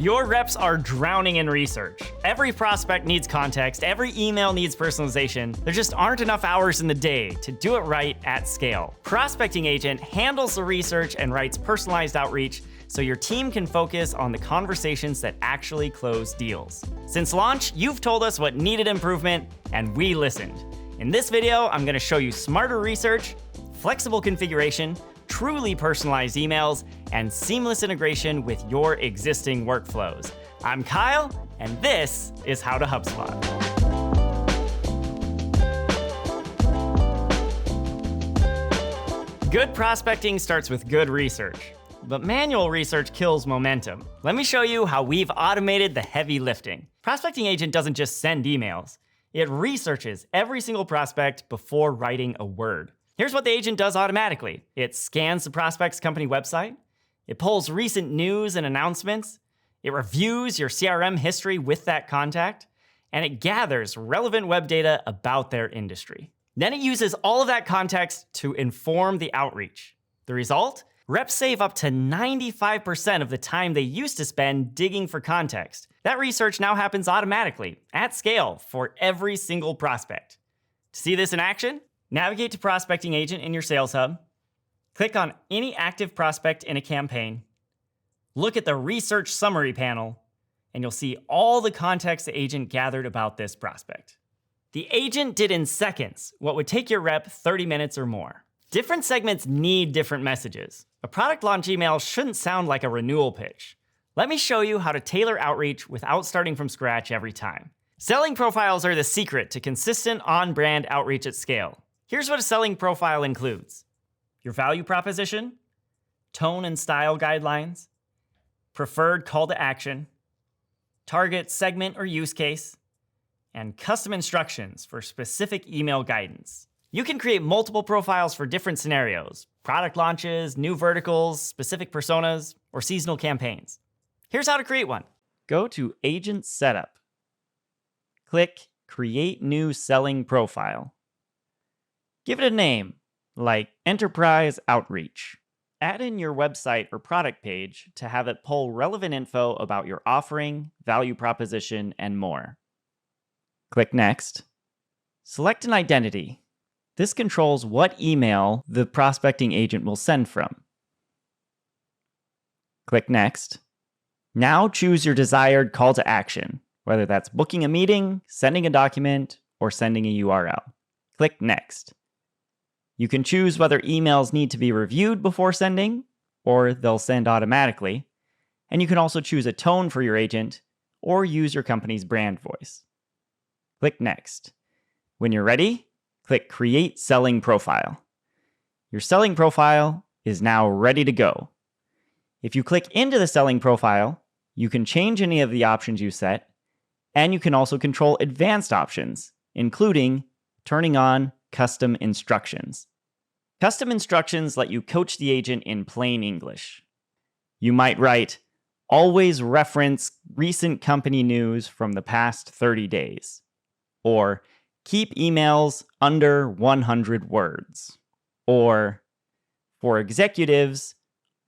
Your reps are drowning in research. Every prospect needs context, every email needs personalization. There just aren't enough hours in the day to do it right at scale. Prospecting Agent handles the research and writes personalized outreach so your team can focus on the conversations that actually close deals. Since launch, you've told us what needed improvement, and we listened. In this video, I'm gonna show you smarter research, flexible configuration, truly personalized emails, and seamless integration with your existing workflows. I'm Kyle, and this is How to HubSpot. Good prospecting starts with good research, but manual research kills momentum. Let me show you how we've automated the heavy lifting. Prospecting Agent doesn't just send emails. It researches every single prospect before writing a word. Here's what the agent does automatically. It scans the prospect's company website. It pulls recent news and announcements. It reviews your CRM history with that contact. And it gathers relevant web data about their industry. Then it uses all of that context to inform the outreach. The result? Reps save up to 95% of the time they used to spend digging for context. That research now happens automatically, at scale, for every single prospect. To see this in action, navigate to Prospecting Agent in your Sales Hub. Click on any active prospect in a campaign. Look at the Research Summary panel, and you'll see all the context the agent gathered about this prospect. The agent did in seconds what would take your rep 30 minutes or more. Different segments need different messages. A product launch email shouldn't sound like a renewal pitch. Let me show you how to tailor outreach without starting from scratch every time. Selling profiles are the secret to consistent on-brand outreach at scale. Here's what a selling profile includes: your value proposition, tone and style guidelines, preferred call to action, target segment or use case, and custom instructions for specific email guidance. You can create multiple profiles for different scenarios: product launches, new verticals, specific personas, or seasonal campaigns. Here's how to create one. Go to Agent Setup. Click Create New Selling Profile. Give it a name, like Enterprise Outreach. Add in your website or product page to have it pull relevant info about your offering, value proposition, and more. Click Next. Select an identity. This controls what email the prospecting agent will send from. Click Next. Now choose your desired call to action, whether that's booking a meeting, sending a document, or sending a URL. Click Next. You can choose whether emails need to be reviewed before sending, or they'll send automatically. And you can also choose a tone for your agent, or use your company's brand voice. Click Next. When you're ready, click Create Selling Profile. Your selling profile is now ready to go. If you click into the selling profile, you can change any of the options you set, and you can also control advanced options, including turning on custom instructions. Custom instructions let you coach the agent in plain English. You might write, always reference recent company news from the past 30 days. Or, keep emails under 100 words. Or, for executives,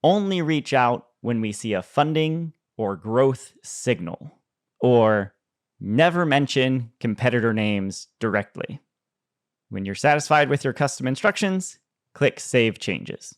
only reach out when we see a funding or growth signal. Or, never mention competitor names directly. When you're satisfied with your custom instructions, click Save Changes.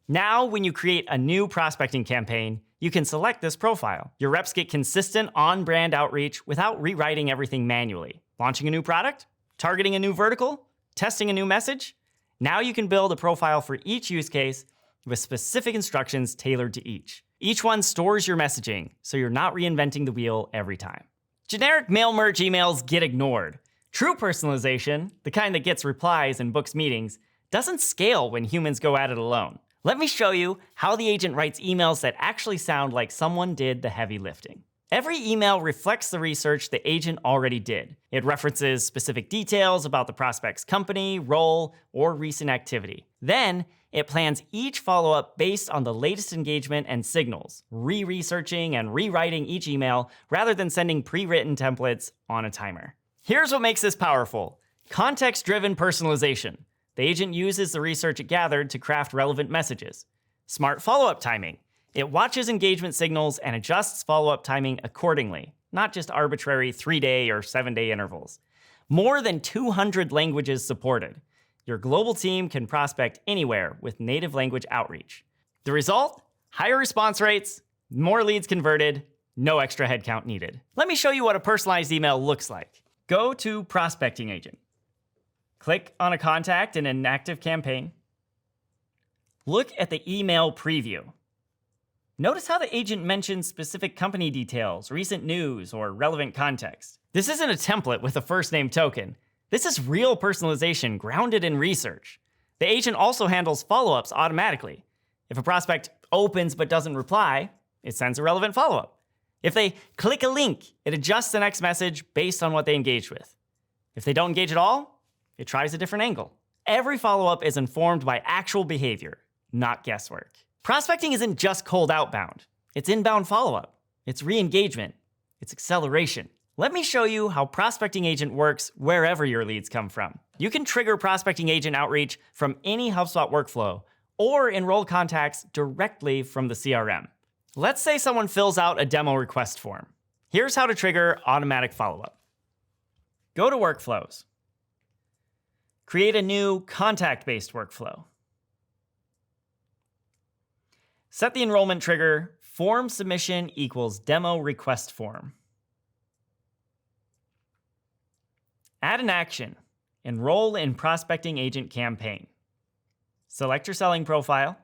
Now, when you create a new prospecting campaign, you can select this profile. Your reps get consistent on-brand outreach without rewriting everything manually. Launching a new product? Targeting a new vertical? Testing a new message? Now you can build a profile for each use case with specific instructions tailored to each. Each one stores your messaging, so you're not reinventing the wheel every time. Generic mail merge emails get ignored. True personalization, the kind that gets replies and books meetings, doesn't scale when humans go at it alone. Let me show you how the agent writes emails that actually sound like someone did the heavy lifting. Every email reflects the research the agent already did. It references specific details about the prospect's company, role, or recent activity. Then, it plans each follow-up based on the latest engagement and signals, re-researching and rewriting each email rather than sending pre-written templates on a timer. Here's what makes this powerful: context-driven personalization. The agent uses the research it gathered to craft relevant messages. Smart follow-up timing. It watches engagement signals and adjusts follow-up timing accordingly, not just arbitrary 3-day or 7-day intervals. More than 200 languages supported. Your global team can prospect anywhere with native language outreach. The result? Higher response rates, more leads converted, no extra headcount needed. Let me show you what a personalized email looks like. Go to Prospecting Agent. Click on a contact in an active campaign. Look at the email preview. Notice how the agent mentions specific company details, recent news, or relevant context. This isn't a template with a first name token. This is real personalization grounded in research. The agent also handles follow-ups automatically. If a prospect opens but doesn't reply, it sends a relevant follow-up. If they click a link, it adjusts the next message based on what they engaged with. If they don't engage at all, it tries a different angle. Every follow-up is informed by actual behavior, not guesswork. Prospecting isn't just cold outbound. It's inbound follow-up. It's re-engagement. It's acceleration. Let me show you how Prospecting Agent works wherever your leads come from. You can trigger Prospecting Agent outreach from any HubSpot workflow or enroll contacts directly from the CRM. Let's say someone fills out a demo request form. Here's how to trigger automatic follow-up. Go to Workflows. Create a new contact-based workflow. Set the enrollment trigger, form submission equals demo request form. Add an action, enroll in Prospecting Agent campaign. Select your selling profile.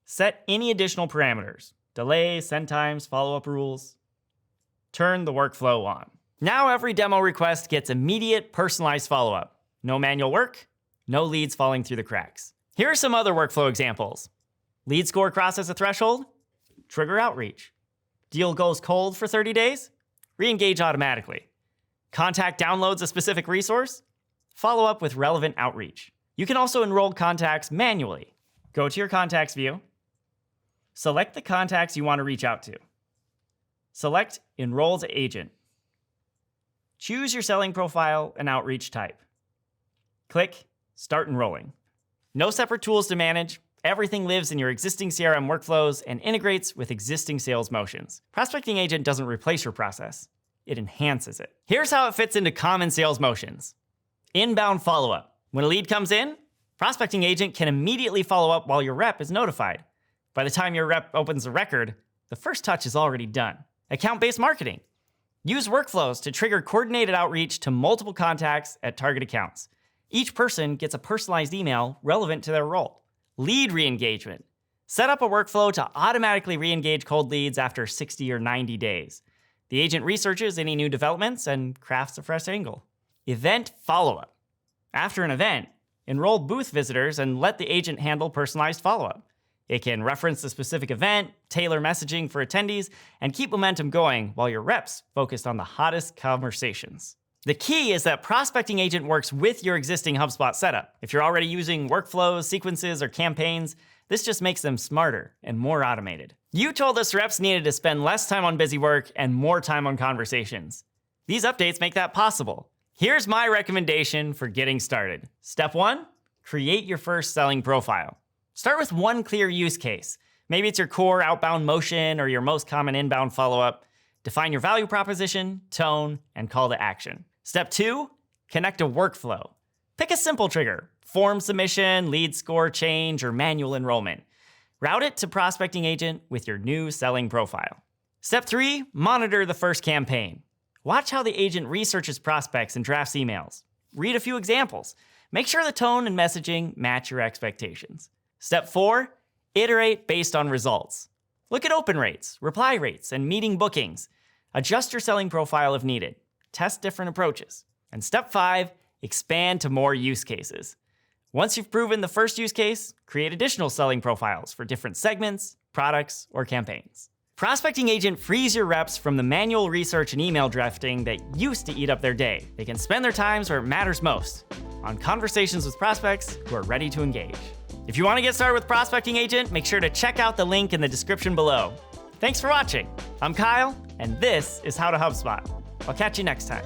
Set any additional parameters, delay, send times, follow-up rules. Turn the workflow on. Now every demo request gets immediate personalized follow-up. No manual work, no leads falling through the cracks. Here are some other workflow examples. Lead score crosses a threshold, trigger outreach. Deal goes cold for 30 days, re-engage automatically. Contact downloads a specific resource, follow up with relevant outreach. You can also enroll contacts manually. Go to your contacts view, select the contacts you want to reach out to. Select Enroll to Agent. Choose your selling profile and outreach type. Click Start Enrolling. No separate tools to manage. Everything lives in your existing CRM workflows and integrates with existing sales motions. Prospecting Agent doesn't replace your process. It enhances it. Here's how it fits into common sales motions. Inbound follow-up. When a lead comes in, Prospecting Agent can immediately follow up while your rep is notified. By the time your rep opens the record, the first touch is already done. Account-based marketing. Use workflows to trigger coordinated outreach to multiple contacts at target accounts. Each person gets a personalized email relevant to their role. Lead re-engagement. Set up a workflow to automatically re-engage cold leads after 60 or 90 days. The agent researches any new developments and crafts a fresh angle. Event follow-up. After an event, enroll booth visitors and let the agent handle personalized follow-up. It can reference the specific event, tailor messaging for attendees, and keep momentum going while your reps focus on the hottest conversations. The key is that Prospecting Agent works with your existing HubSpot setup. If you're already using workflows, sequences, or campaigns, this just makes them smarter and more automated. You told us reps needed to spend less time on busy work and more time on conversations. These updates make that possible. Here's my recommendation for getting started. Step 1, create your first selling profile. Start with one clear use case. Maybe it's your core outbound motion or your most common inbound follow-up. Define your value proposition, tone, and call to action. Step 2, connect a workflow. Pick a simple trigger, form submission, lead score change, or manual enrollment. Route it to Prospecting Agent with your new selling profile. Step 3, monitor the first campaign. Watch how the agent researches prospects and drafts emails. Read a few examples. Make sure the tone and messaging match your expectations. Step 4, iterate based on results. Look at open rates, reply rates, and meeting bookings. Adjust your selling profile if needed. Test different approaches. And step 5, expand to more use cases. Once you've proven the first use case, create additional selling profiles for different segments, products, or campaigns. Prospecting Agent frees your reps from the manual research and email drafting that used to eat up their day. They can spend their times where it matters most, on conversations with prospects who are ready to engage. If you want to get started with Prospecting Agent, make sure to check out the link in the description below. Thanks for watching. I'm Kyle, and this is How to HubSpot. I'll catch you next time.